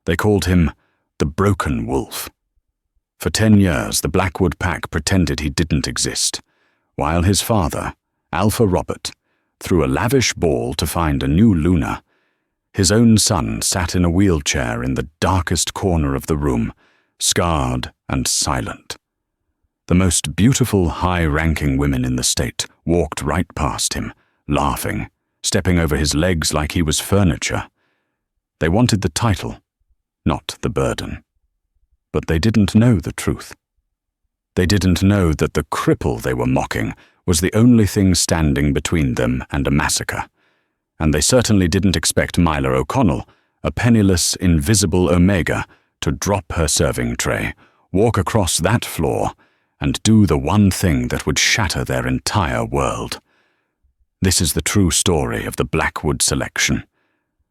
They called him the Broken Wolf. For 10 years, the Blackwood pack pretended he didn't exist, while his father, Alpha Robert, threw a lavish ball to find a new Luna. His own son sat in a wheelchair in the darkest corner of the room, scarred and silent. The most beautiful, high-ranking women in the state walked right past him, laughing, stepping over his legs like he was furniture. They wanted the title, not the burden. But they didn't know the truth. They didn't know that the cripple they were mocking was the only thing standing between them and a massacre. And they certainly didn't expect Myla O'Connell, a penniless, invisible Omega, to drop her serving tray, walk across that floor, and do the one thing that would shatter their entire world. This is the true story of the Blackwood selection.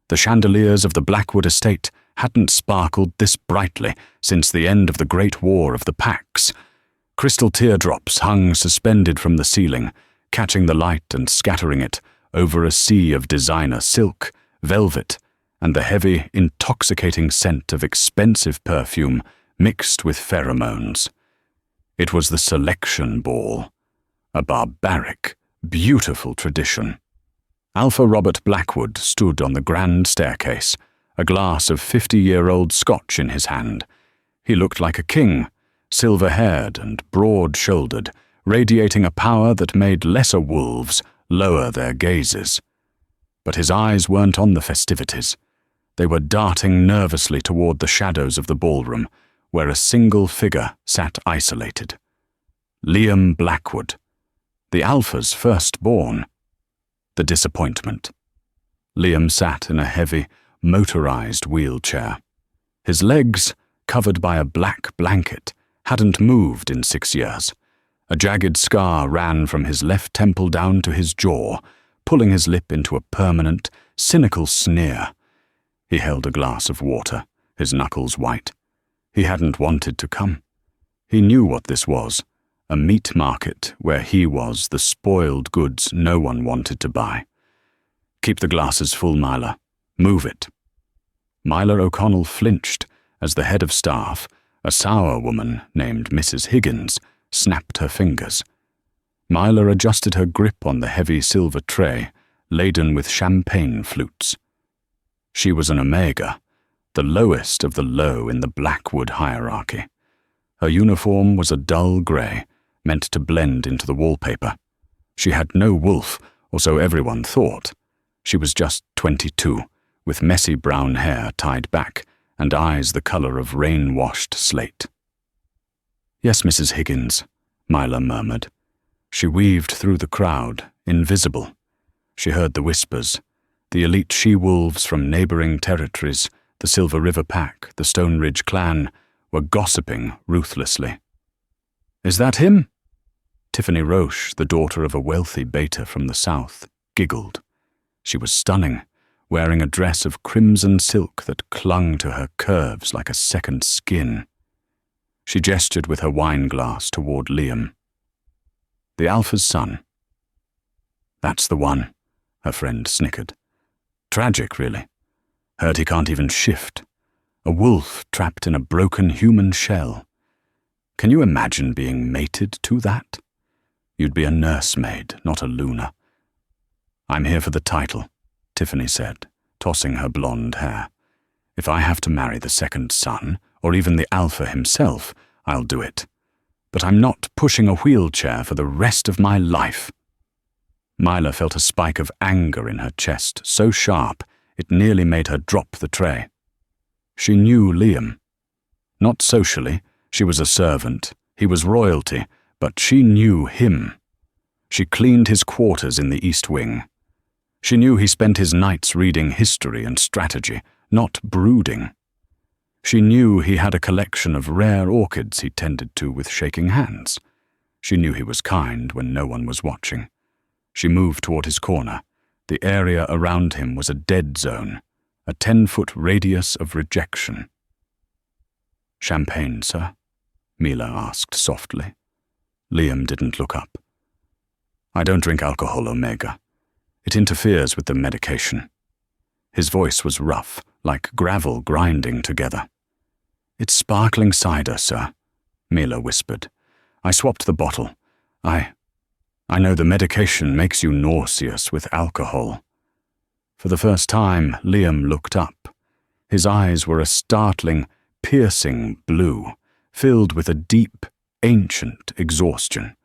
The chandeliers of the Blackwood estate hadn't sparkled this brightly since the end of the Great War of the Packs. Crystal teardrops hung suspended from the ceiling, catching the light and scattering it over a sea of designer silk, velvet, and the heavy, intoxicating scent of expensive perfume mixed with pheromones. It was the selection ball, a barbaric, beautiful tradition. Alpha Robert Blackwood stood on the grand staircase, a glass of 50-year-old Scotch in his hand. He looked like a king, silver-haired and broad-shouldered, radiating a power that made lesser wolves lower their gazes. But his eyes weren't on the festivities. They were darting nervously toward the shadows of the ballroom, where a single figure sat isolated. Liam Blackwood, the Alpha's firstborn. The disappointment. Liam sat in a heavy, motorized wheelchair. His legs, covered by a black blanket, hadn't moved in 6 years. A jagged scar ran from his left temple down to his jaw, pulling his lip into a permanent, cynical sneer. He held a glass of water, his knuckles white. He hadn't wanted to come. He knew what this was, a meat market where he was the spoiled goods no one wanted to buy. Keep the glasses full, Myla. Move it. Myla O'Connell flinched as the head of staff, a sour woman named Mrs. Higgins, snapped her fingers. Myla adjusted her grip on the heavy silver tray, laden with champagne flutes. She was an Omega, the lowest of the low in the Blackwood hierarchy. Her uniform was a dull grey, meant to blend into the wallpaper. She had no wolf, or so everyone thought. She was just 22, with messy brown hair tied back and eyes the colour of rain-washed slate. "Yes, Mrs. Higgins," Myla murmured. She weaved through the crowd, invisible. She heard the whispers. The elite she-wolves from neighbouring territories, the Silver River Pack, the Stone Ridge clan, were gossiping ruthlessly. "Is that him?" Tiffany Roche, the daughter of a wealthy beta from the south, giggled. She was stunning, wearing a dress of crimson silk that clung to her curves like a second skin. She gestured with her wine glass toward Liam. "The Alpha's son." "That's the one," her friend snickered. "Tragic, really. Heard he can't even shift. A wolf trapped in a broken human shell. Can you imagine being mated to that? You'd be a nursemaid, not a Luna." "I'm here for the title," Tiffany said, tossing her blonde hair. "If I have to marry the second son, or even the Alpha himself, I'll do it. But I'm not pushing a wheelchair for the rest of my life." Myla felt a spike of anger in her chest, so sharp it nearly made her drop the tray. She knew Liam. Not socially, she was a servant, he was royalty, but she knew him. She cleaned his quarters in the East Wing. She knew he spent his nights reading history and strategy, not brooding. She knew he had a collection of rare orchids he tended to with shaking hands. She knew he was kind when no one was watching. She moved toward his corner. The area around him was a dead zone, a 10-foot radius of rejection. "Champagne, sir?" Mila asked softly. Liam didn't look up. "I don't drink alcohol, Omega. It interferes with the medication." His voice was rough, like gravel grinding together. "It's sparkling cider, sir," Mila whispered. "I swapped the bottle. I know the medication makes you nauseous with alcohol." For the first time, Liam looked up. His eyes were a startling, piercing blue, filled with a deep, ancient exhaustion.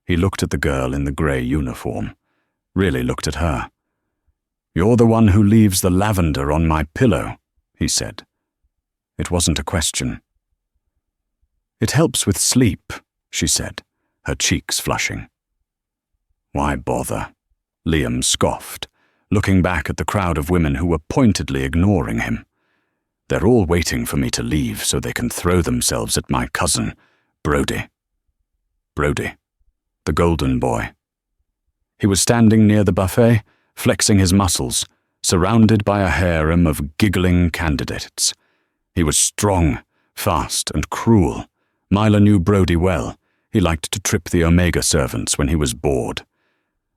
He looked at the girl in the grey uniform, really looked at her. "You're the one who leaves the lavender on my pillow," he said. It wasn't a question. "It helps with sleep," she said, her cheeks flushing. "Why bother?" Liam scoffed, looking back at the crowd of women who were pointedly ignoring him. "They're all waiting for me to leave so they can throw themselves at my cousin, Brody." Brody, the golden boy. He was standing near the buffet, flexing his muscles, surrounded by a harem of giggling candidates. He was strong, fast, and cruel. Mila knew Brody well. He liked to trip the Omega servants when he was bored.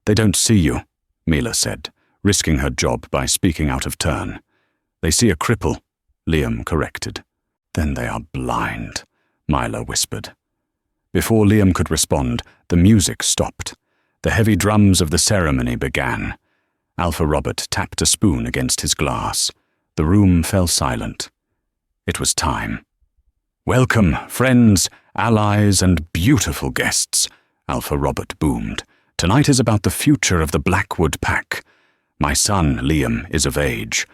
"They don't see you," Mila said, risking her job by speaking out of turn. "They see a cripple," Liam corrected. "Then they are blind," Mila whispered. Before Liam could respond, the music stopped. The heavy drums of the ceremony began. Alpha Robert tapped a spoon against his glass. The room fell silent. It was time. "Welcome, friends, allies, and beautiful guests," Alpha Robert boomed. "Tonight is about the future of the Blackwood Pack. My son, Liam, is of age.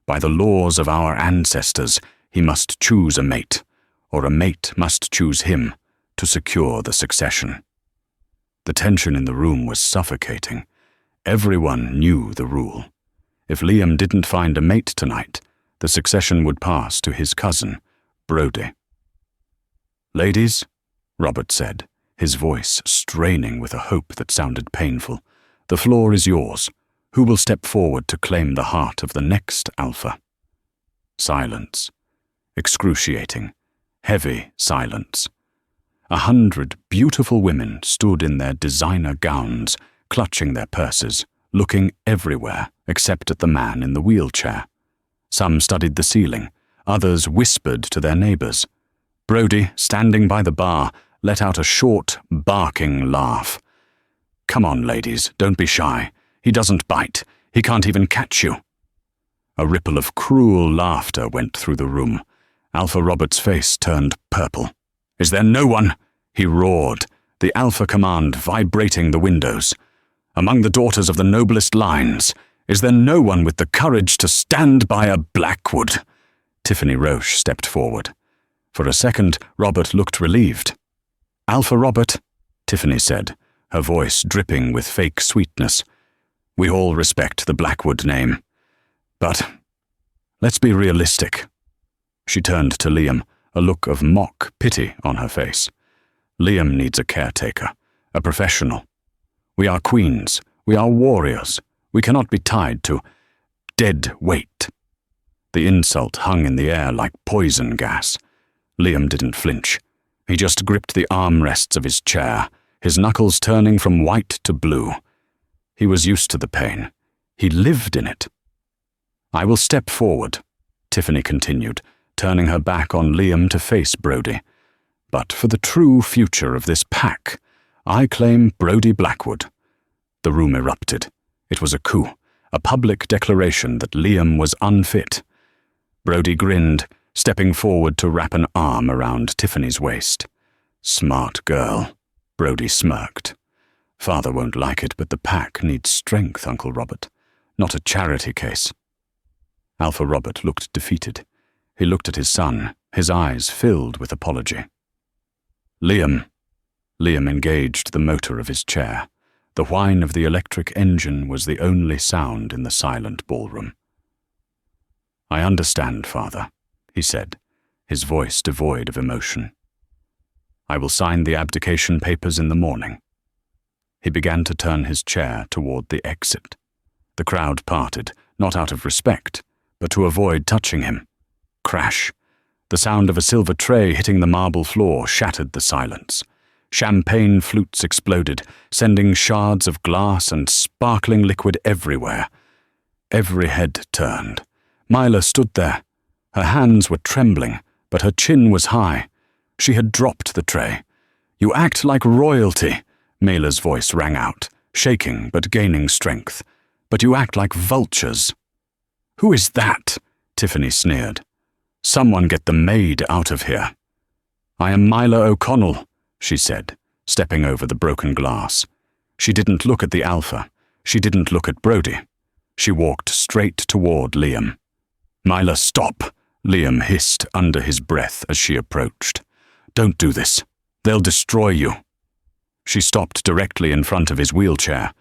By the laws of our ancestors, he must choose a mate, or a mate must choose him, to secure the succession." The tension in the room was suffocating. Everyone knew the rule. If Liam didn't find a mate tonight, the succession would pass to his cousin, Brody. "Ladies," Robert said, his voice straining with a hope that sounded painful, "the floor is yours. Who will step forward to claim the heart of the next Alpha?" Silence. Excruciating, heavy silence. 100 beautiful women stood in their designer gowns, clutching their purses, looking everywhere except at the man in the wheelchair. Some studied the ceiling, others whispered to their neighbors. Brody, standing by the bar, let out a short, barking laugh. "Come on, ladies, don't be shy. He doesn't bite. He can't even catch you." A ripple of cruel laughter went through the room. Alpha Robert's face turned purple. "Is there no one?" he roared, the Alpha command vibrating the windows. "Among the daughters of the noblest lines, is there no one with the courage to stand by a Blackwood?" Tiffany Roche stepped forward. For a second, Robert looked relieved. "Alpha Robert," Tiffany said, her voice dripping with fake sweetness. "We all respect the Blackwood name. But let's be realistic." She turned to Liam, a look of mock pity on her face. "Liam needs a caretaker, a professional. We are queens, we are warriors. We cannot be tied to dead weight." The insult hung in the air like poison gas. Liam didn't flinch. He just gripped the armrests of his chair, his knuckles turning from white to blue. He was used to the pain. He lived in it. "I will step forward," Tiffany continued, turning her back on Liam to face Brody. "But for the true future of this pack, I claim Brody Blackwood." The room erupted. It was a coup, a public declaration that Liam was unfit. Brody grinned, stepping forward to wrap an arm around Tiffany's waist. "Smart girl," Brody smirked. "Father won't like it, but the pack needs strength, Uncle Robert, not a charity case." Alpha Robert looked defeated. He looked at his son, his eyes filled with apology. "Liam." Liam engaged the motor of his chair. The whine of the electric engine was the only sound in the silent ballroom. "I understand, Father," he said, his voice devoid of emotion. "I will sign the abdication papers in the morning." He began to turn his chair toward the exit. The crowd parted, not out of respect, but to avoid touching him. Crash. The sound of a silver tray hitting the marble floor shattered the silence. Champagne flutes exploded, sending shards of glass and sparkling liquid everywhere. Every head turned. Myla stood there. Her hands were trembling, but her chin was high. She had dropped the tray. "You act like royalty," Myla's voice rang out, shaking but gaining strength. "But you act like vultures." "Who is that?" Tiffany sneered. "Someone get the maid out of here." "I am Myla O'Connell," she said, stepping over the broken glass. She didn't look at the Alpha. She didn't look at Brody. She walked straight toward Liam. "Myla, stop," Liam hissed under his breath as she approached. "Don't do this. They'll destroy you." She stopped directly in front of his wheelchair.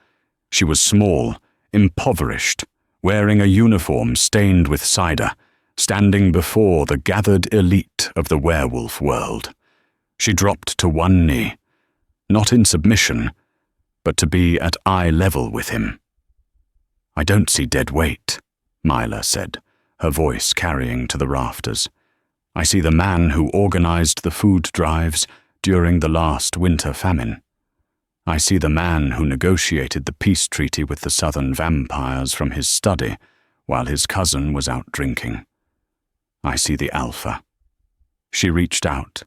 She was small, impoverished, wearing a uniform stained with cider, standing before the gathered elite of the werewolf world. She dropped to one knee, not in submission, but to be at eye level with him. "I don't see dead weight," Myla said, her voice carrying to the rafters. "I see the man who organized the food drives during the last winter famine. I see the man who negotiated the peace treaty with the southern vampires from his study while his cousin was out drinking. I see the Alpha." She reached out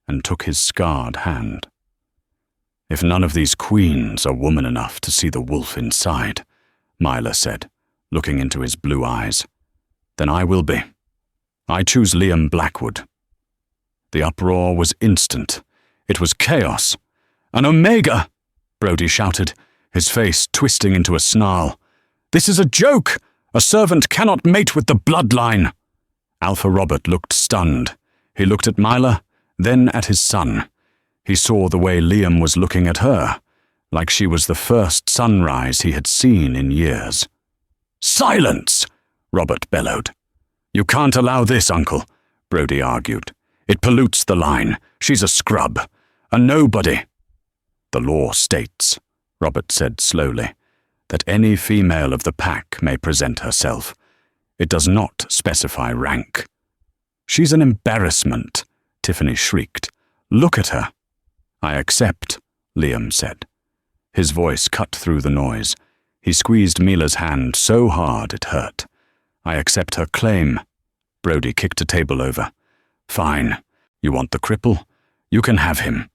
and took his scarred hand. "If none of these queens are woman enough to see the wolf inside," Myla said, looking into his blue eyes, "then I will be. I choose Liam Blackwood." The uproar was instant. It was chaos. "An Omega!" Brody shouted, his face twisting into a snarl. "This is a joke! A servant cannot mate with the bloodline!" Alpha Robert looked stunned. He looked at Myla, then at his son. He saw the way Liam was looking at her, like she was the first sunrise he had seen in years. "Silence!" Robert bellowed. "You can't allow this, Uncle," Brody argued. "It pollutes the line. She's a scrub. A nobody." "The law states," Robert said slowly, "that any female of the pack may present herself. It does not specify rank." "She's an embarrassment," Tiffany shrieked. "Look at her." "I accept," Liam said. His voice cut through the noise. He squeezed Mila's hand so hard it hurt. "I accept her claim." Brody kicked a table over. "Fine. You want the cripple? You can have him.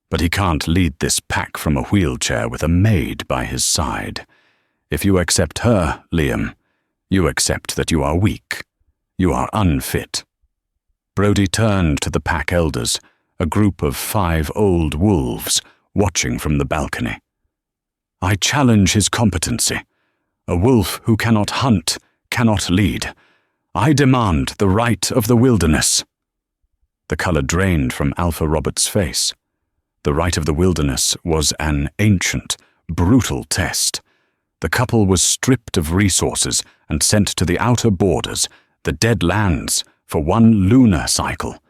But he can't lead this pack from a wheelchair with a maid by his side. If you accept her, Liam, you accept that you are weak. You are unfit." Brody turned to the pack elders, a group of 5 old wolves, watching from the balcony. "I challenge his competency. A wolf who cannot hunt, cannot lead. I demand the right of the wilderness." The color drained from Alpha Robert's face. The right of the wilderness was an ancient, brutal test. The couple was stripped of resources and sent to the outer borders, the dead lands, for one lunar cycle.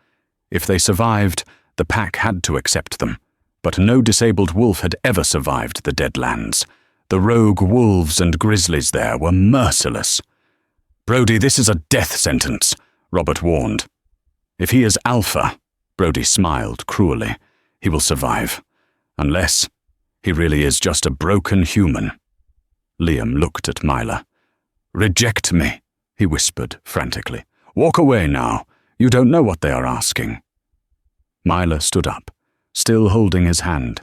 If they survived, the pack had to accept them. But no disabled wolf had ever survived the dead lands. The rogue wolves and grizzlies there were merciless. "Brody, this is a death sentence," Robert warned. "If he is Alpha," Brody smiled cruelly, "he will survive. Unless he really is just a broken human." Liam looked at Myla. "Reject me," he whispered frantically. "Walk away now. You don't know what they are asking." Myla stood up, still holding his hand.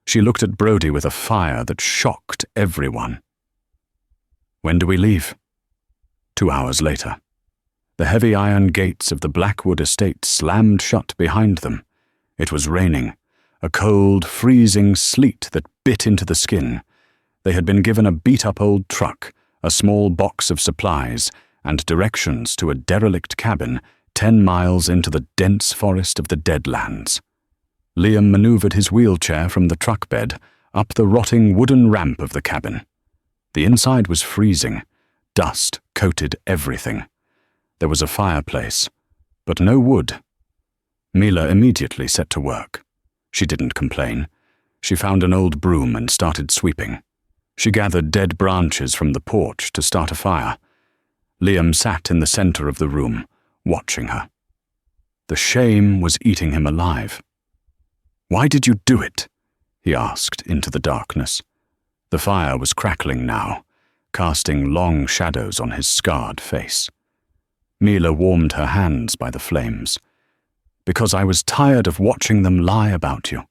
She looked at Brody with a fire that shocked everyone. "When do we leave?" 2 hours later. The heavy iron gates of the Blackwood estate slammed shut behind them. It was raining, a cold, freezing sleet that bit into the skin. They had been given a beat-up old truck, a small box of supplies, and directions to a derelict cabin 10 miles into the dense forest of the Deadlands. Liam maneuvered his wheelchair from the truck bed up the rotting wooden ramp of the cabin. The inside was freezing. Dust coated everything. There was a fireplace, but no wood. Mila immediately set to work. She didn't complain. She found an old broom and started sweeping. She gathered dead branches from the porch to start a fire. Liam sat in the center of the room, watching her. The shame was eating him alive. "Why did you do it?" he asked into the darkness. The fire was crackling now. casting long shadows on his scarred face. Mila warmed her hands by the flames. Because I was tired of watching them lie about you.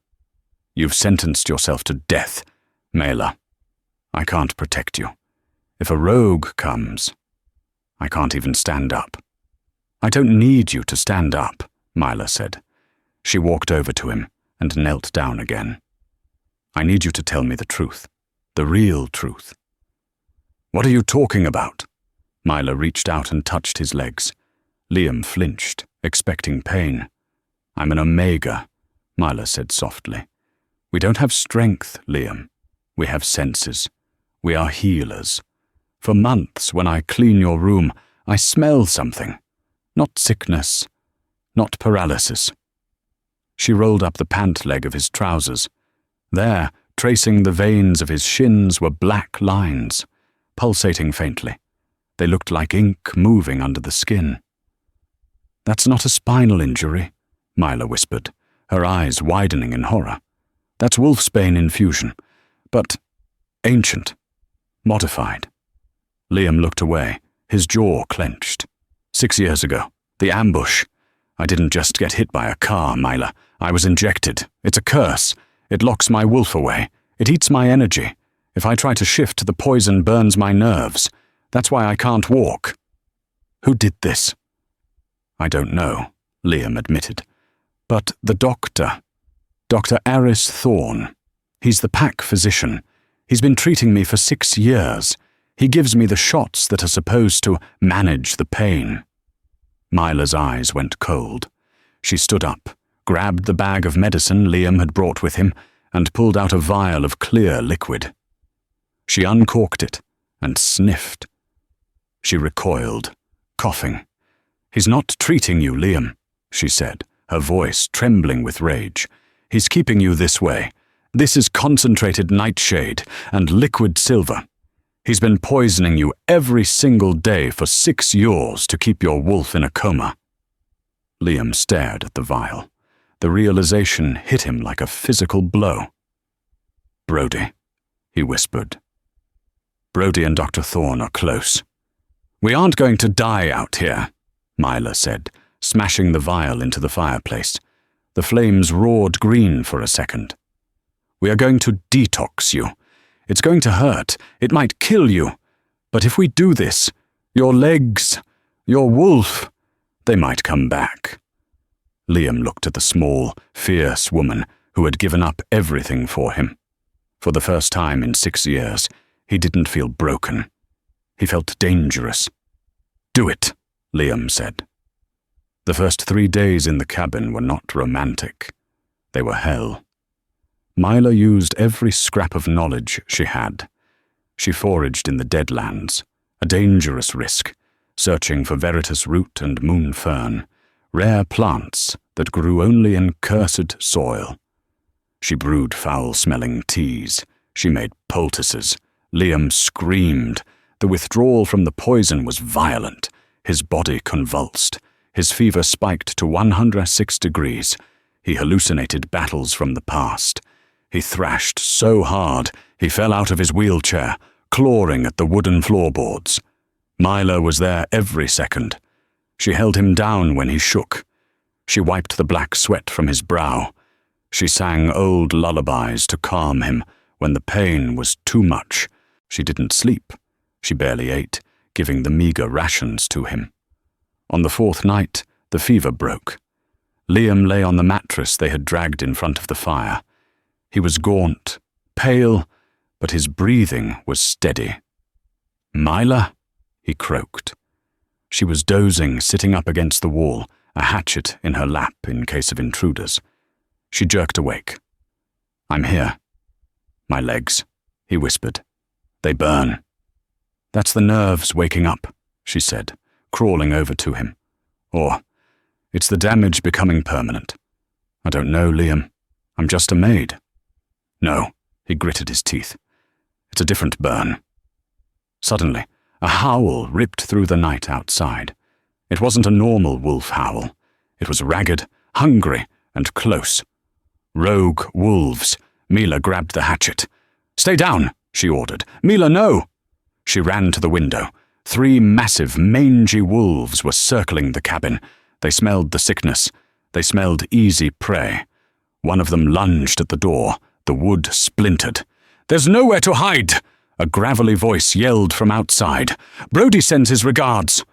You've sentenced yourself to death, Mela. I can't protect you. If a rogue comes, I can't even stand up. I don't need you to stand up, Mila said. She walked over to him and knelt down again. I need you to tell me the truth, the real truth. What are you talking about? Mila reached out and touched his legs. Liam flinched, expecting pain. I'm an Omega, Mila said softly. We don't have strength, Liam. We have senses. We are healers. For months, when I clean your room, I smell something. Not sickness, not paralysis. She rolled up the pant leg of his trousers. There, tracing the veins of his shins, were black lines, pulsating faintly. They looked like ink moving under the skin. That's not a spinal injury, Mila whispered, her eyes widening in horror. That's wolfsbane infusion, but ancient, modified. Liam looked away, his jaw clenched. 6 years ago, the ambush. I didn't just get hit by a car, Mila. I was injected. It's a curse. It locks my wolf away. It eats my energy. If I try to shift, the poison burns my nerves. That's why I can't walk. Who did this? I don't know, Liam admitted. But the doctor, Dr. Aris Thorne, he's the pack physician. He's been treating me for 6 years. He gives me the shots that are supposed to manage the pain. Mila's eyes went cold. She stood up, grabbed the bag of medicine Liam had brought with him, and pulled out a vial of clear liquid. She uncorked it and sniffed. She recoiled, coughing. He's not treating you, Liam, she said, her voice trembling with rage. He's keeping you this way. This is concentrated nightshade and liquid silver. He's been poisoning you every single day for 6 years to keep your wolf in a coma. Liam stared at the vial. The realization hit him like a physical blow. Brody, he whispered. Brody and Dr. Thorne are close. We aren't going to die out here, Mila said, smashing the vial into the fireplace. The flames roared green for a second. We are going to detox you. It's going to hurt. It might kill you. But if we do this, your legs, your wolf, they might come back. Liam looked at the small, fierce woman who had given up everything for him. For the first time in 6 years, he didn't feel broken. He felt dangerous. Do it, Liam said. The first 3 days in the cabin were not romantic. They were hell. Mila used every scrap of knowledge she had. She foraged in the Deadlands, a dangerous risk, searching for Veritas root and moon fern, rare plants that grew only in cursed soil. She brewed foul-smelling teas. She made poultices. Liam screamed. The withdrawal from the poison was violent. His body convulsed. His fever spiked to 106 degrees. He hallucinated battles from the past. He thrashed so hard he fell out of his wheelchair, clawing at the wooden floorboards. Mila was there every second. She held him down when he shook. She wiped the black sweat from his brow. She sang old lullabies to calm him when the pain was too much. She didn't sleep. She barely ate, giving the meager rations to him. On the 4th night, the fever broke. Liam lay on the mattress they had dragged in front of the fire. He was gaunt, pale, but his breathing was steady. Mila, he croaked. She was dozing, sitting up against the wall, a hatchet in her lap in case of intruders. She jerked awake. I'm here. My legs, he whispered. They burn. That's the nerves waking up, she said, crawling over to him. Or, it's the damage becoming permanent. I don't know, Liam. I'm just a maid. No, he gritted his teeth. It's a different burn. Suddenly, a howl ripped through the night outside. It wasn't a normal wolf howl. It was ragged, hungry, and close. Rogue wolves. Mila grabbed the hatchet. Stay down, she ordered. Mila, no! She ran to the window. 3 massive, mangy wolves were circling the cabin. They smelled the sickness. They smelled easy prey. One of them lunged at the door. The wood splintered. "There's nowhere to hide!" A gravelly voice yelled from outside. "Brody sends his regards."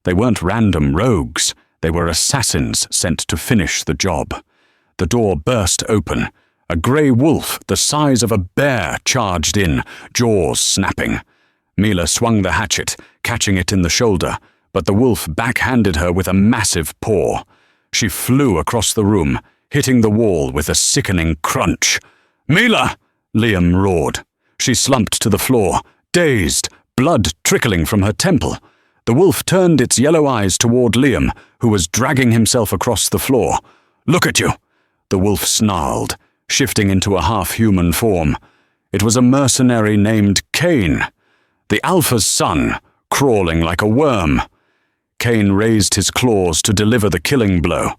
They weren't random rogues. They were assassins sent to finish the job. The door burst open. A grey wolf the size of a bear charged in, jaws snapping. Mila swung the hatchet, catching it in the shoulder, but the wolf backhanded her with a massive paw. She flew across the room, hitting the wall with a sickening crunch. "Mila!" Liam roared. She slumped to the floor, dazed, blood trickling from her temple. The wolf turned its yellow eyes toward Liam, who was dragging himself across the floor. "Look at you!" The wolf snarled, shifting into a half-human form. It was a mercenary named Kane, the Alpha's son, crawling like a worm. Kane raised his claws to deliver the killing blow.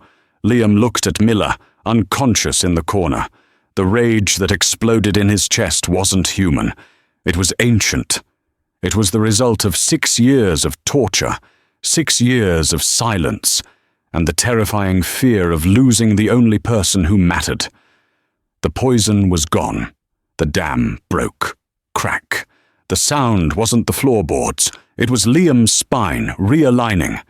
Liam looked at Mila, unconscious in the corner. The rage that exploded in his chest wasn't human. It was ancient. It was the result of 6 years of torture, 6 years of silence, and the terrifying fear of losing the only person who mattered. The poison was gone. The dam broke. Crack. The sound wasn't the floorboards. It was Liam's spine realigning.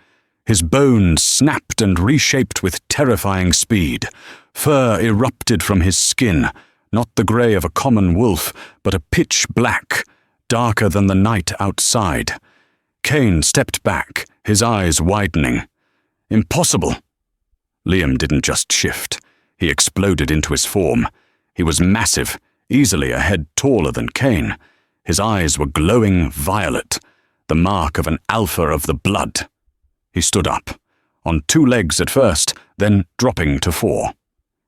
His bones snapped and reshaped with terrifying speed. Fur erupted from his skin, not the grey of a common wolf, but a pitch black, darker than the night outside. Kane stepped back, his eyes widening. "Impossible!" Liam didn't just shift. He exploded into his form. He was massive, easily a head taller than Kane. His eyes were glowing violet, the mark of an alpha of the blood. He stood up, on 2 legs at first, then dropping to 4.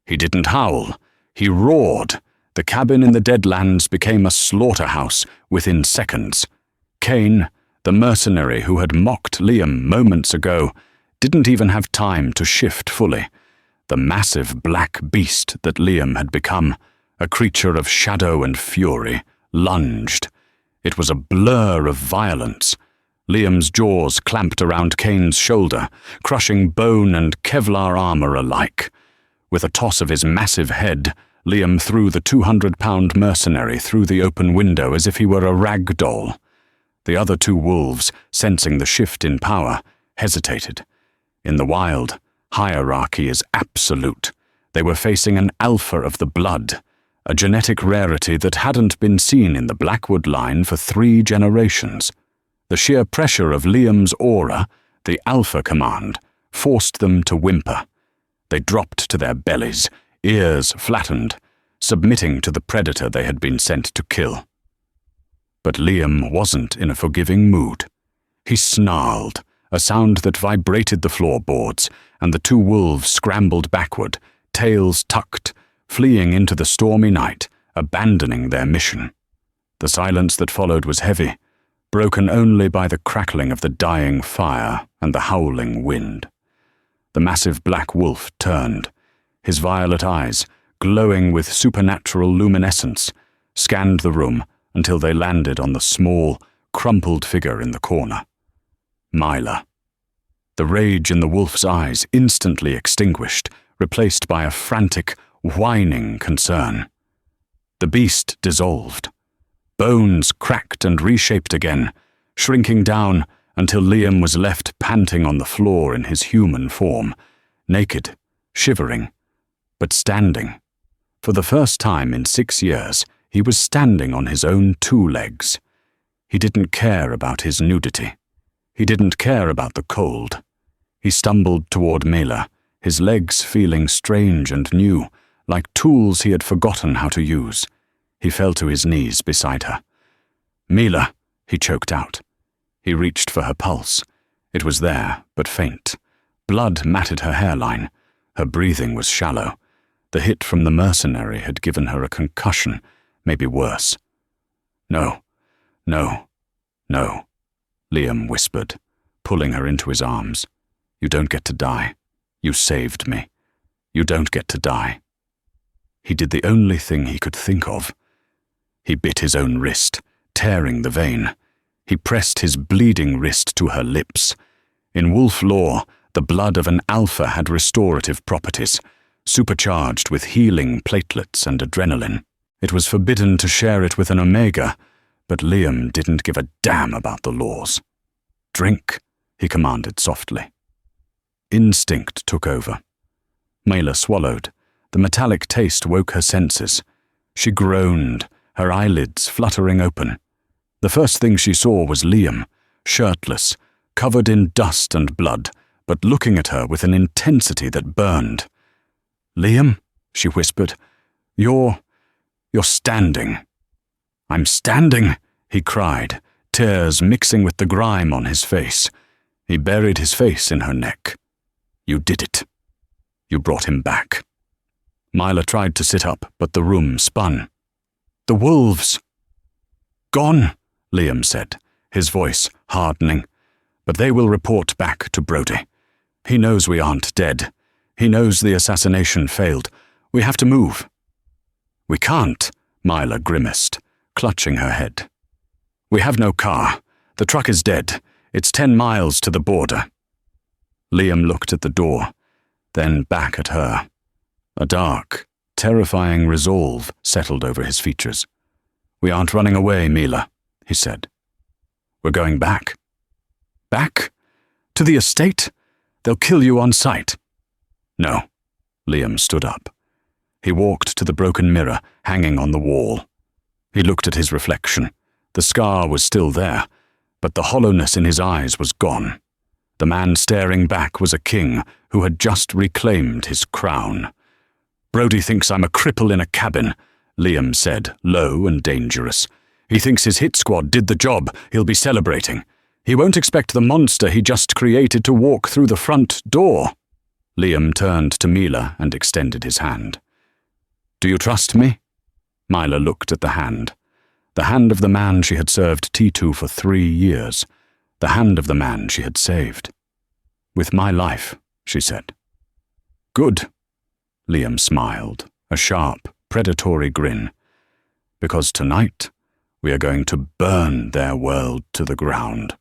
He didn't howl. He roared. The cabin in the Deadlands became a slaughterhouse within seconds. Kane, the mercenary who had mocked Liam moments ago, didn't even have time to shift fully. The massive black beast that Liam had become, a creature of shadow and fury, lunged. It was a blur of violence. Liam's jaws clamped around Kane's shoulder, crushing bone and Kevlar armor alike. With a toss of his massive head, Liam threw the 200-pound mercenary through the open window as if he were a rag doll. The other 2 wolves, sensing the shift in power, hesitated. In the wild, hierarchy is absolute. They were facing an alpha of the blood, a genetic rarity that hadn't been seen in the Blackwood line for 3 generations. The sheer pressure of Liam's aura, the alpha command, forced them to whimper. They dropped to their bellies, ears flattened, submitting to the predator they had been sent to kill. But Liam wasn't in a forgiving mood. He snarled, a sound that vibrated the floorboards, and the 2 wolves scrambled backward, tails tucked, fleeing into the stormy night, abandoning their mission. The silence that followed was heavy, broken only by the crackling of the dying fire and the howling wind. The massive black wolf turned, his violet eyes, glowing with supernatural luminescence, scanned the room until they landed on the small, crumpled figure in the corner. Mila. The rage in the wolf's eyes instantly extinguished, replaced by a frantic, whining concern. The beast dissolved. Bones cracked and reshaped again, shrinking down until Liam was left panting on the floor in his human form, naked, shivering, but standing. For the first time in 6 years, he was standing on his own 2 legs. He didn't care about his nudity. He didn't care about the cold. He stumbled toward Mila, his legs feeling strange and new, like tools he had forgotten how to use. He fell to his knees beside her. "Mila," he choked out. He reached for her pulse. It was there, but faint. Blood matted her hairline. Her breathing was shallow. The hit from the mercenary had given her a concussion, maybe worse. "No, no, no," Liam whispered, pulling her into his arms. "You don't get to die. You saved me. You don't get to die." He did the only thing he could think of. He bit his own wrist, tearing the vein. He pressed his bleeding wrist to her lips. In wolf lore, the blood of an alpha had restorative properties, supercharged with healing platelets and adrenaline. It was forbidden to share it with an omega, but Liam didn't give a damn about the laws. "Drink," he commanded softly. Instinct took over. Mela swallowed. The metallic taste woke her senses. She groaned, her eyelids fluttering open. The first thing she saw was Liam, shirtless, covered in dust and blood, but looking at her with an intensity that burned. "Liam," she whispered, You're standing." "I'm standing," he cried, tears mixing with the grime on his face. He buried his face in her neck. "You did it. You brought him back." Mila tried to sit up, but the room spun. "The wolves." "Gone," Liam said, his voice hardening. "But they will report back to Brody. He knows we aren't dead. He knows the assassination failed. We have to move." "We can't," Mila grimaced, clutching her head. "We have no car. The truck is dead. It's 10 miles to the border." Liam looked at the door, then back at her. A dark, terrifying resolve settled over his features. "We aren't running away, Mila," he said. "We're going back." "Back? To the estate? They'll kill you on sight." "No." Liam stood up. He walked to the broken mirror hanging on the wall. He looked at his reflection. The scar was still there, but the hollowness in his eyes was gone. The man staring back was a king who had just reclaimed his crown. "Brody thinks I'm a cripple in a cabin," Liam said, low and dangerous. "He thinks his hit squad did the job. He'll be celebrating. He won't expect the monster he just created to walk through the front door." Liam turned to Mila and extended his hand. "Do you trust me?" Mila looked at the hand of the man she had served tea to for 3 years, the hand of the man she had saved. "With my life," she said. "Good." Liam smiled, a sharp, predatory grin. "Because tonight, we are going to burn their world to the ground."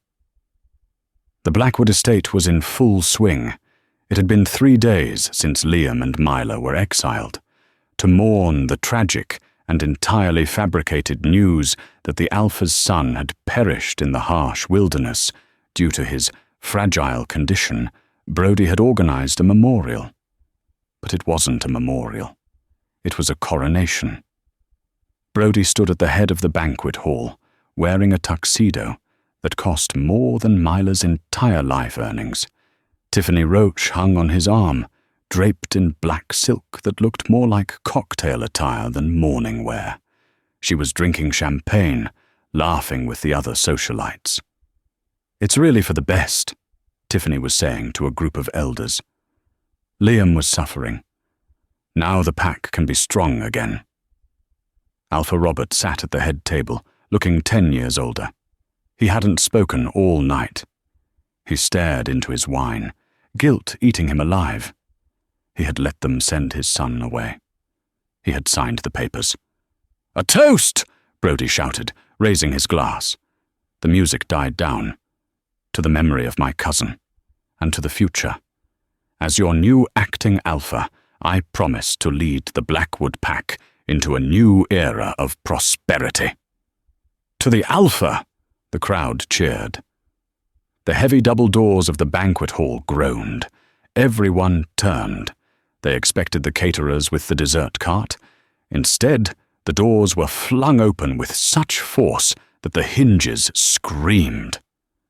The Blackwood estate was in full swing. It had been 3 days since Liam and Mila were exiled, to mourn the tragic and entirely fabricated news that the Alpha's son had perished in the harsh wilderness. Due to his fragile condition, Brody had organized a memorial. But it wasn't a memorial. It was a coronation. Brody stood at the head of the banquet hall, wearing a tuxedo that cost more than Mila's entire life earnings. Tiffany Roach hung on his arm, draped in black silk that looked more like cocktail attire than morning wear. She was drinking champagne, laughing with the other socialites. "It's really for the best," Tiffany was saying to a group of elders. Liam was suffering. Now the pack can be strong again. Alpha Robert sat at the head table, looking 10 years older. He hadn't spoken all night. He stared into his wine, guilt eating him alive. He had let them send his son away. He had signed the papers. "A toast!" Brody shouted, raising his glass. The music died down. "To the memory of my cousin, and to the future. As your new acting alpha, I promise to lead the Blackwood pack into a new era of prosperity." "To the alpha!" the crowd cheered. The heavy double doors of the banquet hall groaned. Everyone turned. They expected the caterers with the dessert cart. Instead, the doors were flung open with such force that the hinges screamed.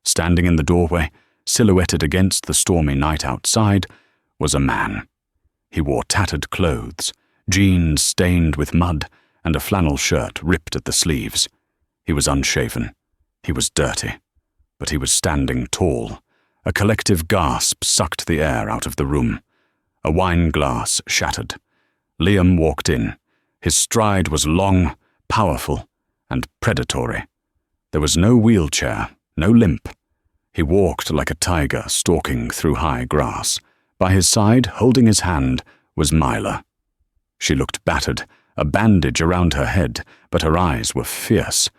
Standing in the doorway, silhouetted against the stormy night outside, was a man. He wore tattered clothes, jeans stained with mud, and a flannel shirt ripped at the sleeves. He was unshaven. He was dirty. But he was standing tall. A collective gasp sucked the air out of the room. A wine glass shattered. Liam walked in. His stride was long, powerful, and predatory. There was no wheelchair, no limp. He walked like a tiger stalking through high grass. By his side, holding his hand, was Mila. She looked battered, a bandage around her head, but her eyes were fierce.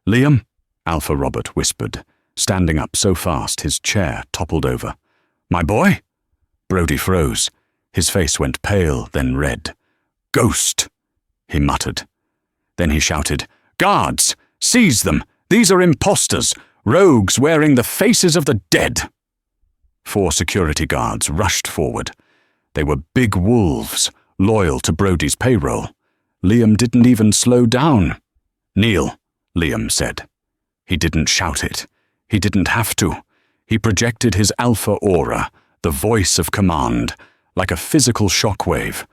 "Liam, Alpha Robert whispered, standing up so fast his chair toppled over. "My boy?" Brody froze. His face went pale, then red. "Ghost," he muttered. Then he shouted, "Guards! Seize them! These are imposters! Rogues wearing the faces of the dead!" 4 security guards rushed forward. They were big wolves, loyal to Brody's payroll. Liam didn't even slow down. "Kneel," Liam said. He didn't shout it. He didn't have to. He projected his alpha aura, the voice of command, like a physical shockwave.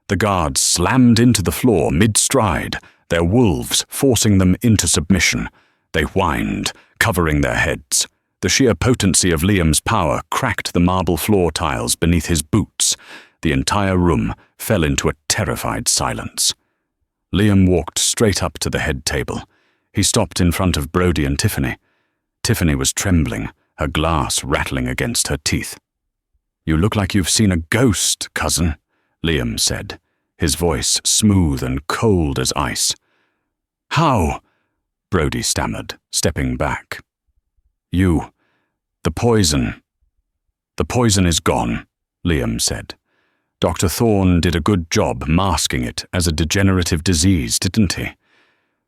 The guards slammed into the floor mid-stride, their wolves forcing them into submission. They whined, covering their heads. The sheer potency of Liam's power cracked the marble floor tiles beneath his boots. The entire room fell into a terrified silence. Liam walked straight up to the head table. He stopped in front of Brody and Tiffany. Tiffany was trembling, her glass rattling against her teeth. "You look like you've seen a ghost, cousin," Liam said, his voice smooth and cold as ice. "How?" Brody stammered, stepping back. The poison. "The poison is gone," Liam said. "Dr. Thorne did a good job masking it as a degenerative disease, didn't he?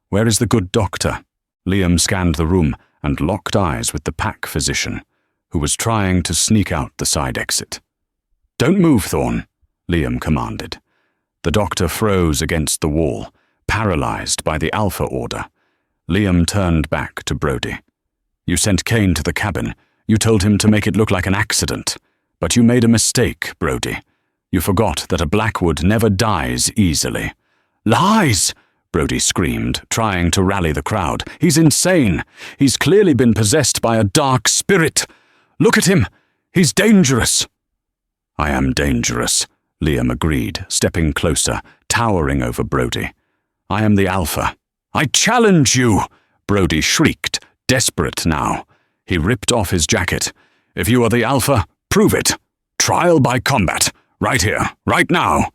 Where is the good doctor?" Liam scanned the room and locked eyes with the pack physician, who was trying to sneak out the side exit. "Don't move, Thorne," Liam commanded. The doctor froze against the wall, paralyzed by the Alpha order. Liam turned back to Brody. "You sent Kane to the cabin. You told him to make it look like an accident. But you made a mistake, Brody. You forgot that a Blackwood never dies easily." "Lies!" Brody screamed, trying to rally the crowd. "He's insane. He's clearly been possessed by a dark spirit. Look at him. He's dangerous." "I am dangerous," Liam agreed, stepping closer, towering over Brody. "I am the Alpha." "I challenge you!" Brody shrieked, desperate now. He ripped off his jacket. "If you are the Alpha, prove it. Trial by combat. Right here, right now."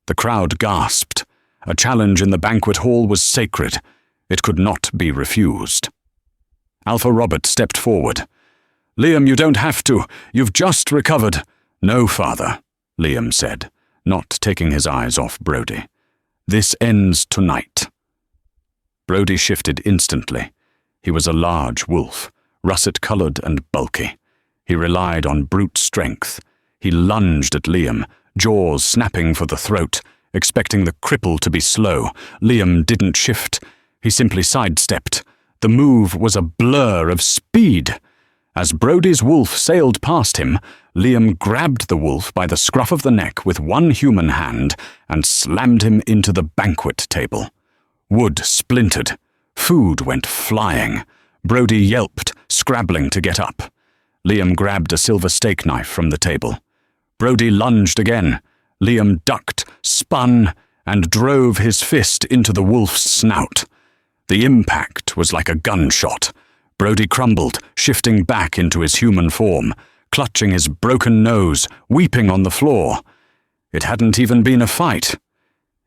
The crowd gasped. A challenge in the banquet hall was sacred. It could not be refused. Alpha Robert stepped forward. "Liam, you don't have to. You've just recovered." "No, Father," Liam said, not taking his eyes off Brody. "This ends tonight." Brody shifted instantly. He was a large wolf, russet-colored and bulky. He relied on brute strength. He lunged at Liam, jaws snapping for the throat, expecting the cripple to be slow. Liam didn't shift. He simply sidestepped. The move was a blur of speed. As Brody's wolf sailed past him, Liam grabbed the wolf by the scruff of the neck with one human hand and slammed him into the banquet table. Wood splintered. Food went flying. Brody yelped, scrabbling to get up. Liam grabbed a silver steak knife from the table. Brody lunged again. Liam ducked, spun, and drove his fist into the wolf's snout. The impact was like a gunshot. Brody crumbled, shifting back into his human form, clutching his broken nose, weeping on the floor. It hadn't even been a fight.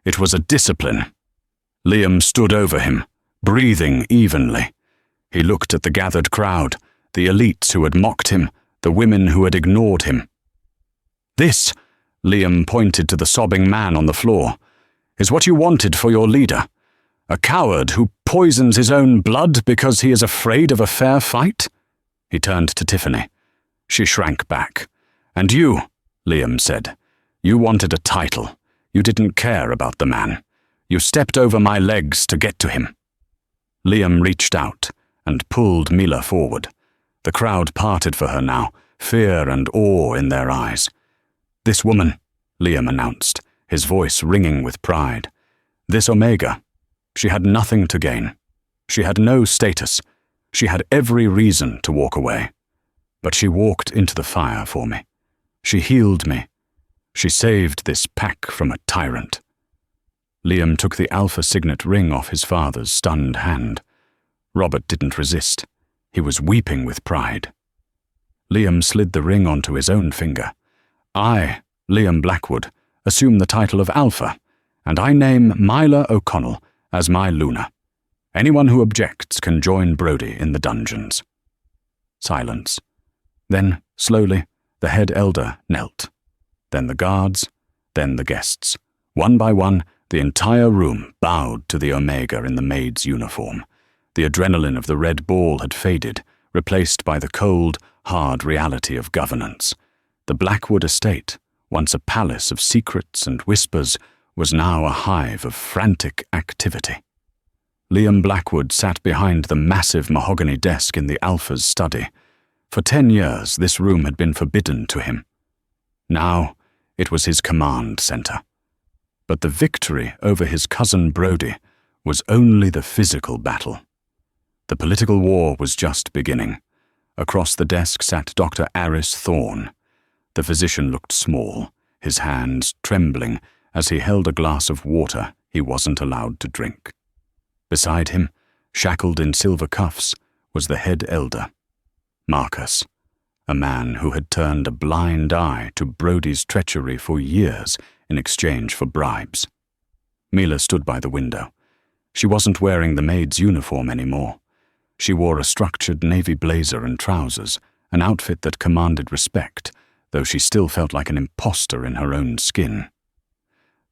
It was a discipline. Liam stood over him, breathing evenly. He looked at the gathered crowd, the elites who had mocked him, the women who had ignored him. "This," Liam pointed to the sobbing man on the floor, "is what you wanted for your leader. A coward who poisons his own blood because he is afraid of a fair fight?" He turned to Tiffany. She shrank back. "And you," Liam said, "you wanted a title. You didn't care about the man. You stepped over my legs to get to him." Liam reached out and pulled Mila forward. The crowd parted for her now, fear and awe in their eyes. "This woman," Liam announced, his voice ringing with pride. "This Omega. She had nothing to gain. She had no status. She had every reason to walk away. But she walked into the fire for me. She healed me. She saved this pack from a tyrant." Liam took the Alpha signet ring off his father's stunned hand. Robert didn't resist. He was weeping with pride. Liam slid the ring onto his own finger. "I, Liam Blackwood, assume the title of Alpha, and I name Myla O'Connell as my Luna. Anyone who objects can join Brody in the dungeons." Silence. Then, slowly, the head elder knelt. Then the guards, then the guests. One by one, the entire room bowed to the Omega in the maid's uniform. The adrenaline of the red ball had faded, replaced by the cold, hard reality of governance. The Blackwood estate, once a palace of secrets and whispers, was now a hive of frantic activity. Liam Blackwood sat behind the massive mahogany desk in the Alpha's study. For 10 years, this room had been forbidden to him. Now, it was his command center. But the victory over his cousin Brody was only the physical battle. The political war was just beginning. Across the desk sat Dr. Aris Thorne. The physician looked small, his hands trembling as he held a glass of water he wasn't allowed to drink. Beside him, shackled in silver cuffs, was the head elder, Marcus, a man who had turned a blind eye to Brody's treachery for years in exchange for bribes. Mila stood by the window. She wasn't wearing the maid's uniform anymore. She wore a structured navy blazer and trousers, an outfit that commanded respect, though she still felt like an imposter in her own skin.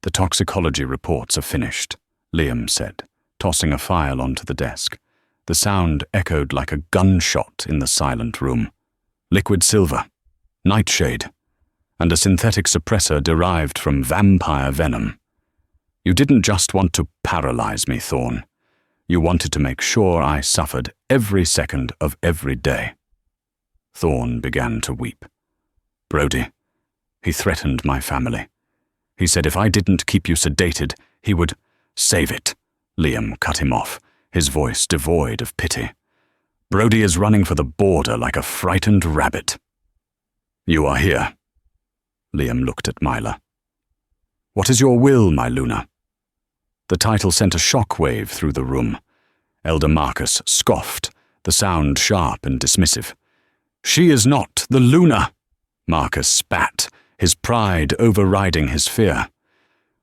"The toxicology reports are finished," Liam said, tossing a file onto the desk. The sound echoed like a gunshot in the silent room. "Liquid silver, nightshade, and a synthetic suppressor derived from vampire venom. You didn't just want to paralyze me, Thorne. You wanted to make sure I suffered every second of every day." Thorne began to weep. "Brody, he threatened my family. He said if I didn't keep you sedated, he would—" "Save it," Liam cut him off, his voice devoid of pity. "Brody is running for the border like a frightened rabbit." "You are here." Liam looked at Mila. "What is your will, my Luna?" The title sent a shock-wave through the room. Elder Marcus scoffed, the sound sharp and dismissive. "She is not the Luna!" Marcus spat, his pride overriding his fear.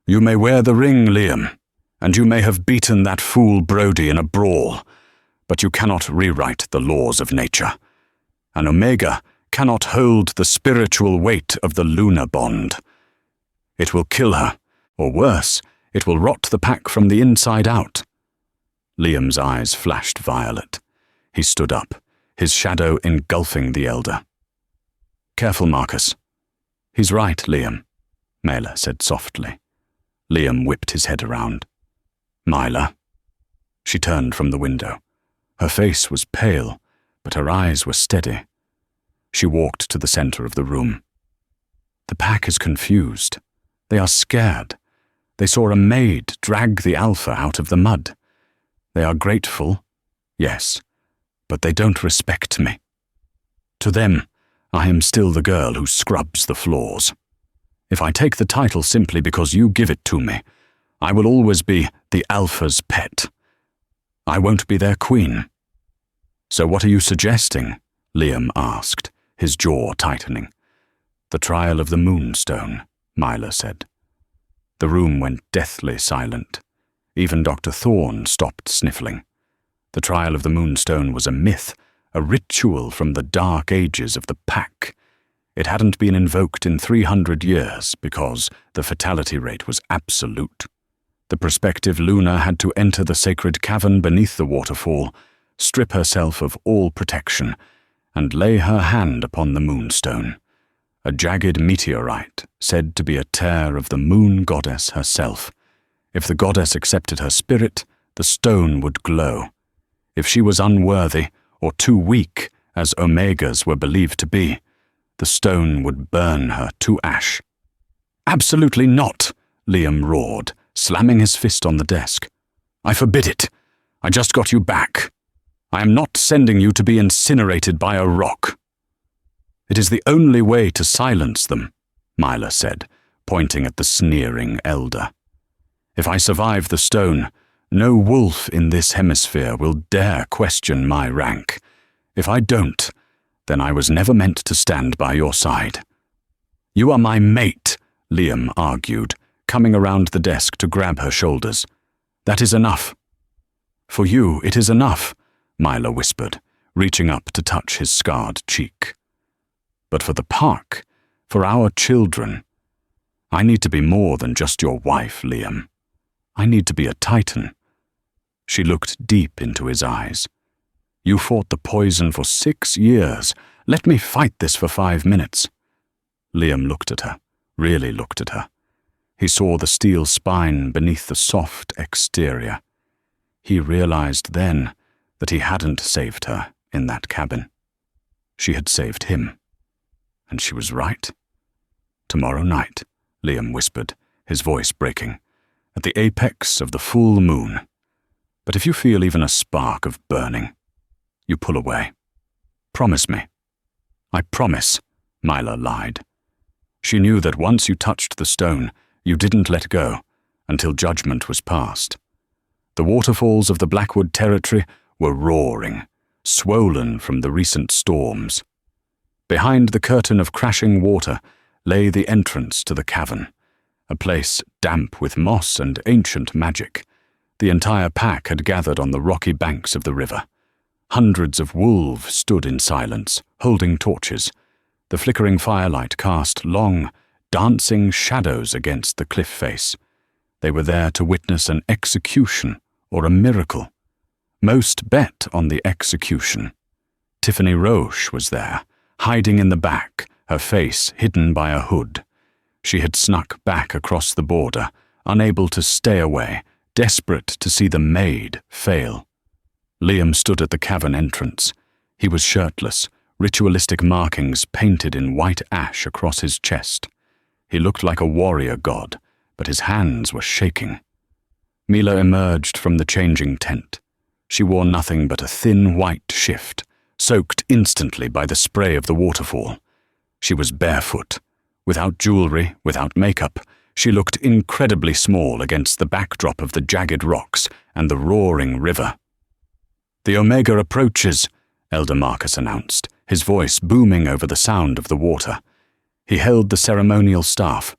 "You may wear the ring, Liam, and you may have beaten that fool Brody in a brawl, but you cannot rewrite the laws of nature. An Omega cannot hold the spiritual weight of the Luna bond. It will kill her, or worse, it will rot the pack from the inside out." Liam's eyes flashed violet. He stood up, his shadow engulfing the elder. "Careful, Marcus." "He's right, Liam," Mila said softly. Liam whipped his head around. "Mila." She turned from the window. Her face was pale, but her eyes were steady. She walked to the center of the room. "The pack is confused. They are scared. They saw a maid drag the Alpha out of the mud. They are grateful, yes, but they don't respect me. To them, I am still the girl who scrubs the floors. If I take the title simply because you give it to me, I will always be the Alpha's pet. I won't be their queen." "So what are you suggesting?" Liam asked, his jaw tightening. "The trial of the Moonstone," Mila said. The room went deathly silent. Even Dr. Thorne stopped sniffling. The trial of the Moonstone was a myth, a ritual from the dark ages of the pack. It hadn't been invoked in 300 years because the fatality rate was absolute. The prospective Luna had to enter the sacred cavern beneath the waterfall, strip herself of all protection, and lay her hand upon the Moonstone, a jagged meteorite said to be a tear of the moon goddess herself. If the goddess accepted her spirit, the stone would glow. If she was unworthy or too weak, as Omegas were believed to be, the stone would burn her to ash. "Absolutely not," Liam roared, slamming his fist on the desk. "I forbid it. I just got you back. I am not sending you to be incinerated by a rock." "It is the only way to silence them," Mila said, pointing at the sneering elder. "If I survive the stone, no wolf in this hemisphere will dare question my rank. If I don't, then I was never meant to stand by your side." "You are my mate," Liam argued, coming around the desk to grab her shoulders. "That is enough." For you, it is enough, Myla whispered, reaching up to touch his scarred cheek. But for the park, for our children, I need to be more than just your wife, Liam. I need to be a titan. She looked deep into his eyes. You fought the poison for 6 years. Let me fight this for 5 minutes. Liam looked at her, really looked at her. He saw the steel spine beneath the soft exterior. He realized then that he hadn't saved her in that cabin. She had saved him. And she was right. Tomorrow night, Liam whispered, his voice breaking, at the apex of the full moon. But if you feel even a spark of burning, you pull away. Promise me. I promise, Myla lied. She knew that once you touched the stone, you didn't let go until judgment was passed. The waterfalls of the Blackwood territory were roaring, swollen from the recent storms. Behind the curtain of crashing water lay the entrance to the cavern, a place damp with moss and ancient magic. The entire pack had gathered on the rocky banks of the river. Hundreds of wolves stood in silence, holding torches. The flickering firelight cast long, dancing shadows against the cliff face. They were there to witness an execution or a miracle. Most bet on the execution. Tiffany Roche was there, hiding in the back, her face hidden by a hood. She had snuck back across the border, unable to stay away, desperate to see the maid fail. Liam stood at the cavern entrance. He was shirtless, ritualistic markings painted in white ash across his chest. He looked like a warrior god, but his hands were shaking. Mila emerged from the changing tent. She wore nothing but a thin white shift, soaked instantly by the spray of the waterfall. She was barefoot. Without jewelry, without makeup, she looked incredibly small against the backdrop of the jagged rocks and the roaring river. "The Omega approaches," Elder Marcus announced, his voice booming over the sound of the water. He held the ceremonial staff.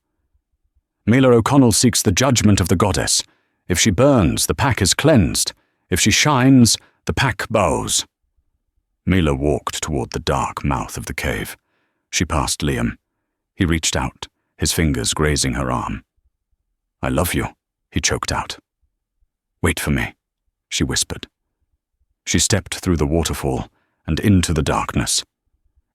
"Mila O'Connell seeks the judgment of the goddess. If she burns, the pack is cleansed. If she shines, the pack bows." Mila walked toward the dark mouth of the cave. She passed Liam. He reached out, his fingers grazing her arm. "I love you," he choked out. "Wait for me," she whispered. She stepped through the waterfall and into the darkness.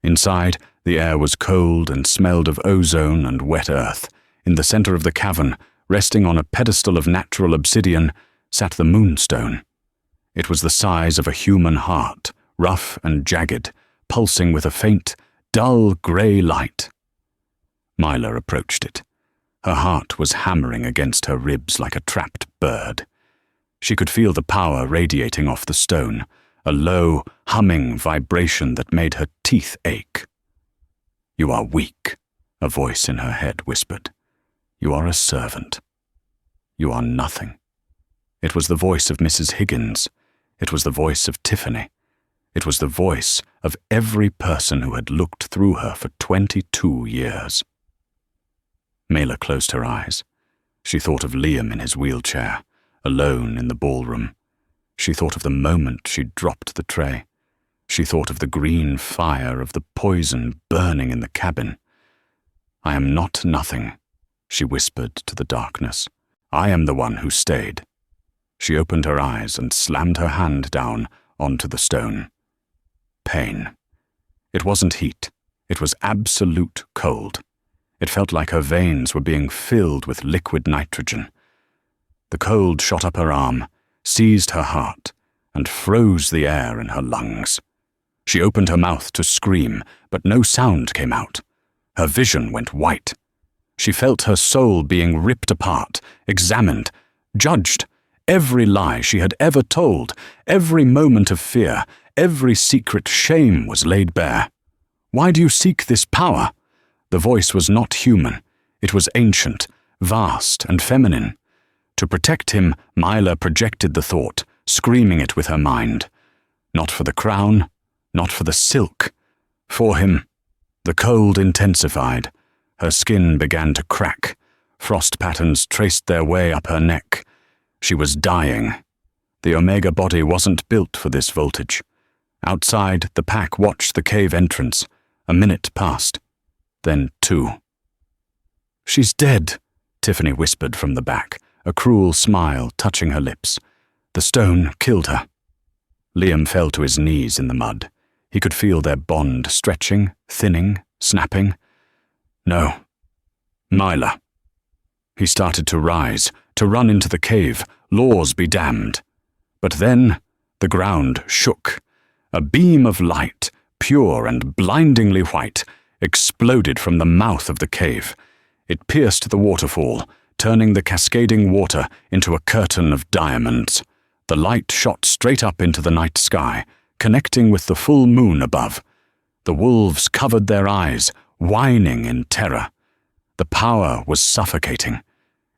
Inside, the air was cold and smelled of ozone and wet earth. In the center of the cavern, resting on a pedestal of natural obsidian, sat the moonstone. It was the size of a human heart, rough and jagged, pulsing with a faint, dull grey light. Myla approached it. Her heart was hammering against her ribs like a trapped bird. She could feel the power radiating off the stone, a low, humming vibration that made her teeth ache. "You are weak," a voice in her head whispered. "You are a servant. You are nothing." It was the voice of Mrs. Higgins. It was the voice of Tiffany. It was the voice of every person who had looked through her for 22 years. Mela closed her eyes. She thought of Liam in his wheelchair, alone in the ballroom. She thought of the moment she dropped the tray. She thought of the green fire of the poison burning in the cabin. "I am not nothing," she whispered to the darkness. "I am the one who stayed." She opened her eyes and slammed her hand down onto the stone. Pain. It wasn't heat. It was absolute cold. It felt like her veins were being filled with liquid nitrogen. The cold shot up her arm, seized her heart, and froze the air in her lungs. She opened her mouth to scream, but no sound came out. Her vision went white. She felt her soul being ripped apart, examined, judged. Every lie she had ever told, every moment of fear, every secret shame was laid bare. "Why do you seek this power?" The voice was not human. It was ancient, vast, and feminine. To protect him, Myla projected the thought, screaming it with her mind. Not for the crown, not for the silk. For him. The cold intensified. Her skin began to crack. Frost patterns traced their way up her neck. She was dying. The Omega body wasn't built for this voltage. Outside, the pack watched the cave entrance. A minute passed. Then 2. "She's dead," Tiffany whispered from the back, a cruel smile touching her lips. "The stone killed her." Liam fell to his knees in the mud. He could feel their bond stretching, thinning, snapping. "No. Myla." He started to rise, to run into the cave, laws be damned. But then the ground shook. A beam of light, pure and blindingly white, exploded from the mouth of the cave. It pierced the waterfall, turning the cascading water into a curtain of diamonds. The light shot straight up into the night sky, connecting with the full moon above. The wolves covered their eyes, whining in terror. The power was suffocating.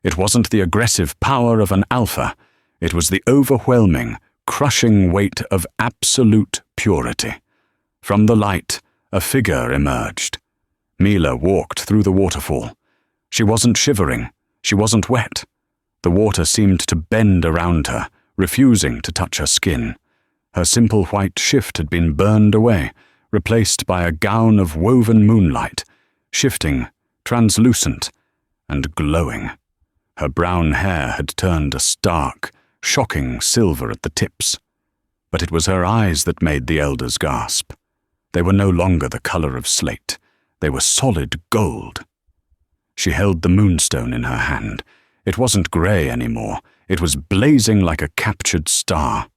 It wasn't the aggressive power of an alpha. It was the overwhelming, crushing weight of absolute purity. From the light, a figure emerged. Mila walked through the waterfall. She wasn't shivering. She wasn't wet. The water seemed to bend around her, refusing to touch her skin. Her simple white shift had been burned away, replaced by a gown of woven moonlight, shifting, translucent, and glowing. Her brown hair had turned a stark, shocking silver at the tips. But it was her eyes that made the elders gasp. They were no longer the color of slate. They were solid gold. She held the moonstone in her hand. It wasn't grey anymore. It was blazing like a captured star.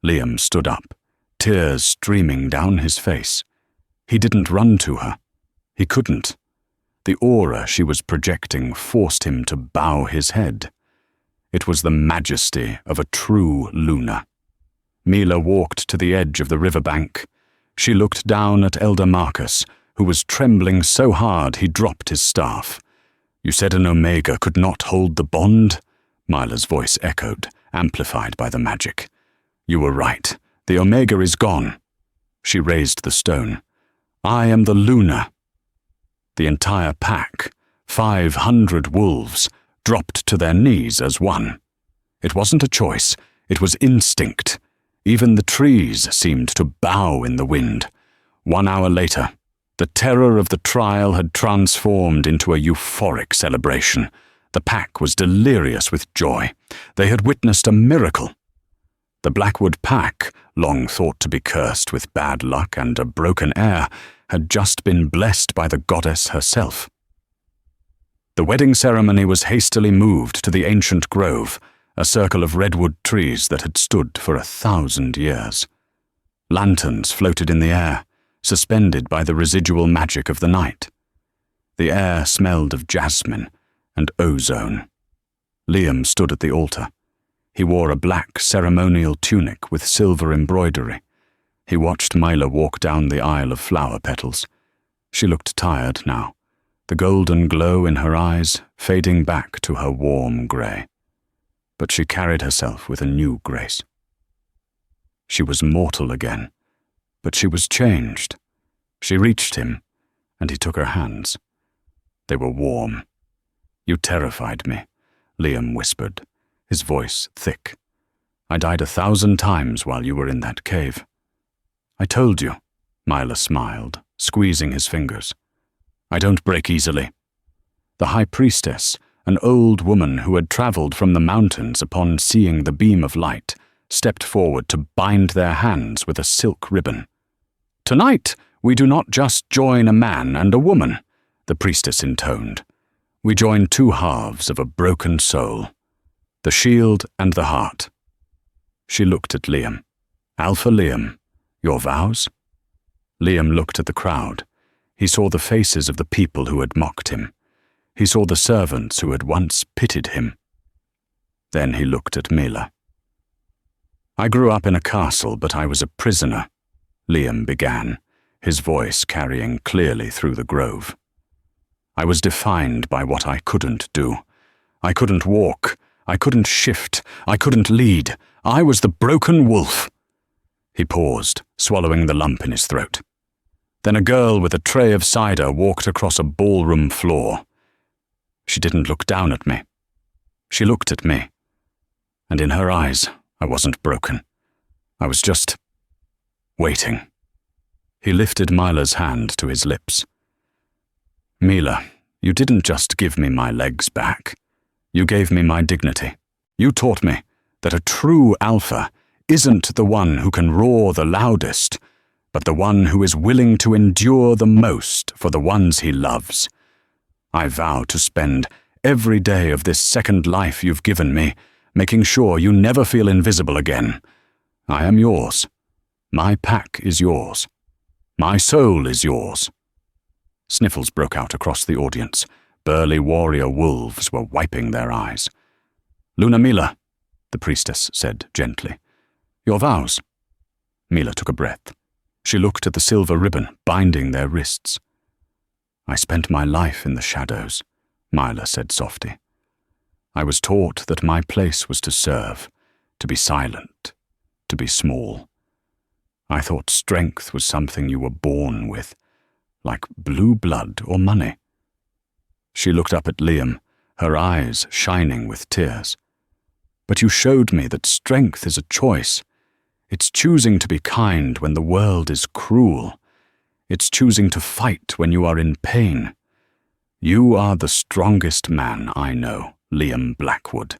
Liam stood up, tears streaming down his face. He didn't run to her. He couldn't. The aura she was projecting forced him to bow his head. It was the majesty of a true Luna. Mila walked to the edge of the riverbank. She looked down at Elder Marcus, who was trembling so hard he dropped his staff. "You said an Omega could not hold the bond?" Mila's voice echoed, amplified by the magic. "You were right. The Omega is gone." She raised the stone. "I am the Luna." The entire pack, 500 wolves, dropped to their knees as one. It wasn't a choice. It was instinct. Even the trees seemed to bow in the wind. 1 hour later, the terror of the trial had transformed into a euphoric celebration. The pack was delirious with joy. They had witnessed a miracle. The Blackwood pack, long thought to be cursed with bad luck and a broken heir, had just been blessed by the goddess herself. The wedding ceremony was hastily moved to the ancient grove, a circle of redwood trees that had stood for 1,000 years. Lanterns floated in the air, suspended by the residual magic of the night. The air smelled of jasmine and ozone. Liam stood at the altar. He wore a black ceremonial tunic with silver embroidery. He watched Myla walk down the aisle of flower petals. She looked tired now, the golden glow in her eyes fading back to her warm grey. But she carried herself with a new grace. She was mortal again, but she was changed. She reached him, and he took her hands. They were warm. "You terrified me," Liam whispered, his voice thick. "I died 1,000 times while you were in that cave." "I told you," Myla smiled, squeezing his fingers. "I don't break easily." The high priestess, an old woman who had traveled from the mountains upon seeing the beam of light, stepped forward to bind their hands with a silk ribbon. "Tonight, we do not just join a man and a woman," the priestess intoned. "We join 2 halves of a broken soul, the shield and the heart." She looked at Liam. "Alpha Liam, your vows?" Liam looked at the crowd. He saw the faces of the people who had mocked him. He saw the servants who had once pitied him. Then he looked at Mila. "I grew up in a castle, but I was a prisoner," Liam began, his voice carrying clearly through the grove. "I was defined by what I couldn't do. I couldn't walk. I couldn't shift. I couldn't lead. I was the broken wolf." He paused, swallowing the lump in his throat. Then a girl with a tray of cider walked across a ballroom floor. She didn't look down at me. She looked at me. And in her eyes, I wasn't broken. I was just waiting. He lifted Mila's hand to his lips. Mila, you didn't just give me my legs back. You gave me my dignity. You taught me that a true alpha isn't the one who can roar the loudest, but the one who is willing to endure the most for the ones he loves. I vow to spend every day of this second life you've given me making sure you never feel invisible again. I am yours. My pack is yours. My soul is yours. Sniffles broke out across the audience. Burly warrior wolves were wiping their eyes. Luna Mila, the priestess said gently. Your vows. Mila took a breath. She looked at the silver ribbon binding their wrists. I spent my life in the shadows, Mila said softly. I was taught that my place was to serve, to be silent, to be small. I thought strength was something you were born with, like blue blood or money. She looked up at Liam, her eyes shining with tears. But you showed me that strength is a choice. It's choosing to be kind when the world is cruel. It's choosing to fight when you are in pain. You are the strongest man I know, Liam Blackwood.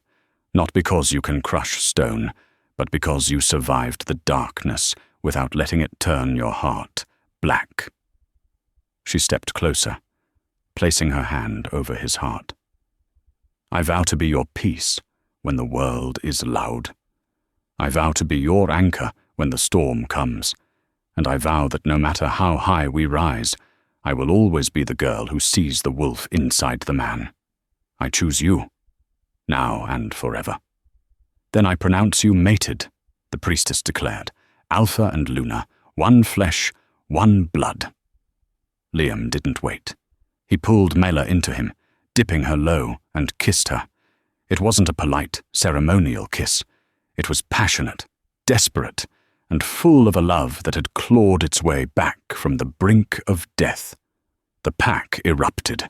Not because you can crush stone, but because you survived the darkness without letting it turn your heart black. She stepped closer, placing her hand over his heart. I vow to be your peace when the world is loud. I vow to be your anchor when the storm comes, and I vow that no matter how high we rise, I will always be the girl who sees the wolf inside the man. I choose you, now and forever. Then I pronounce you mated, the priestess declared, Alpha and Luna, one flesh, one blood. Liam didn't wait. He pulled Mela into him, dipping her low, and kissed her. It wasn't a polite, ceremonial kiss. It was passionate, desperate, and full of a love that had clawed its way back from the brink of death. The pack erupted.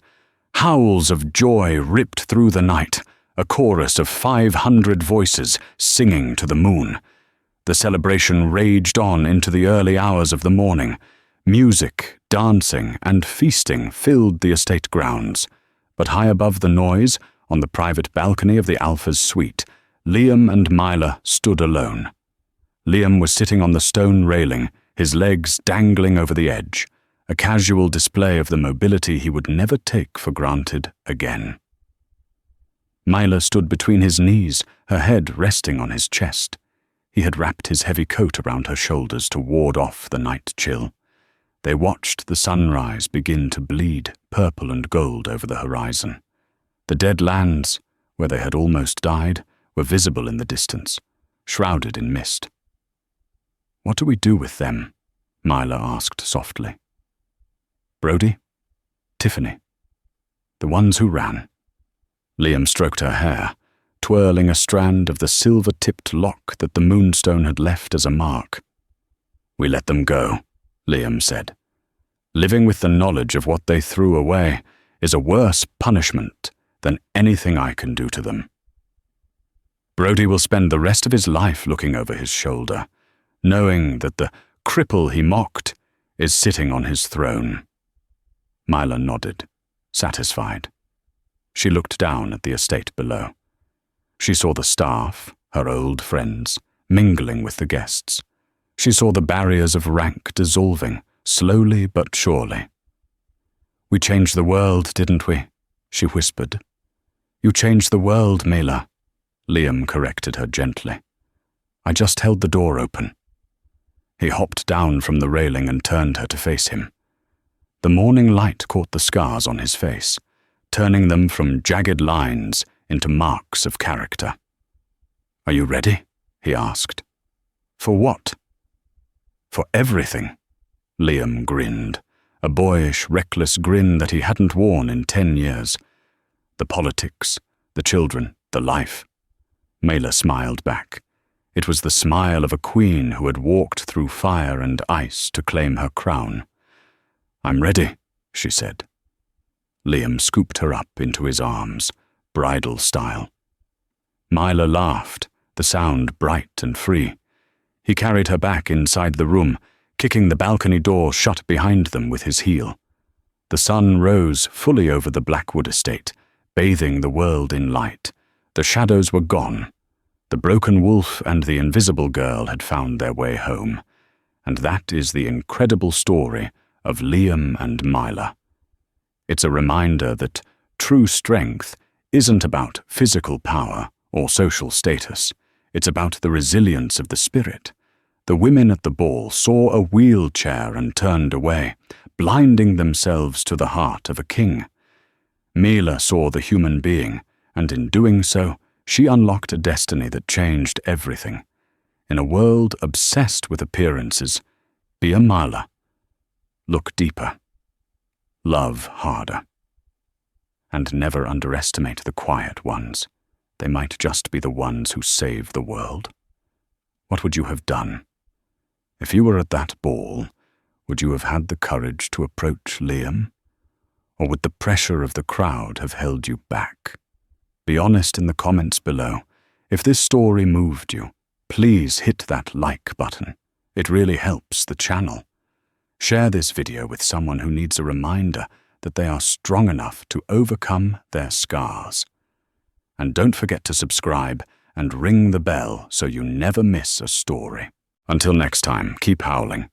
Howls of joy ripped through the night, a chorus of 500 voices singing to the moon. The celebration raged on into the early hours of the morning. Music, dancing, and feasting filled the estate grounds. But high above the noise, on the private balcony of the Alpha's suite, Liam and Mila stood alone. Liam was sitting on the stone railing, his legs dangling over the edge, a casual display of the mobility he would never take for granted again. Mila stood between his knees, her head resting on his chest. He had wrapped his heavy coat around her shoulders to ward off the night chill. They watched the sunrise begin to bleed purple and gold over the horizon. The dead lands, where they had almost died, were visible in the distance, shrouded in mist. What do we do with them? Mila asked softly. Brody? Tiffany? The ones who ran. Liam stroked her hair, twirling a strand of the silver-tipped lock that the moonstone had left as a mark. We let them go, Liam said. Living with the knowledge of what they threw away is a worse punishment than anything I can do to them. Brody will spend the rest of his life looking over his shoulder, knowing that the cripple he mocked is sitting on his throne. Mila nodded, satisfied. She looked down at the estate below. She saw the staff, her old friends, mingling with the guests. She saw the barriers of rank dissolving, slowly but surely. We changed the world, didn't we? She whispered. You changed the world, Mila. Liam corrected her gently. I just held the door open. He hopped down from the railing and turned her to face him. The morning light caught the scars on his face, turning them from jagged lines into marks of character. Are you ready? He asked. For what? For everything. Liam grinned, a boyish, reckless grin that he hadn't worn in 10 years. The politics, the children, the life. Mela smiled back. It was the smile of a queen who had walked through fire and ice to claim her crown. I'm ready, she said. Liam scooped her up into his arms, bridal style. Mila laughed, the sound bright and free. He carried her back inside the room, kicking the balcony door shut behind them with his heel. The sun rose fully over the Blackwood estate, bathing the world in light. The shadows were gone. The broken wolf and the invisible girl had found their way home. And that is the incredible story of Liam and Myla. It's a reminder that true strength isn't about physical power or social status. It's about the resilience of the spirit. The women at the ball saw a wheelchair and turned away, blinding themselves to the heart of a king. Myla saw the human being, and in doing so, she unlocked a destiny that changed everything. In a world obsessed with appearances, be a Myla. Look deeper. Love harder. And never underestimate the quiet ones. They might just be the ones who save the world. What would you have done? If you were at that ball, would you have had the courage to approach Liam? Or would the pressure of the crowd have held you back? Be honest in the comments below. If this story moved you, please hit that like button. It really helps the channel. Share this video with someone who needs a reminder that they are strong enough to overcome their scars. And don't forget to subscribe and ring the bell so you never miss a story. Until next time, keep howling.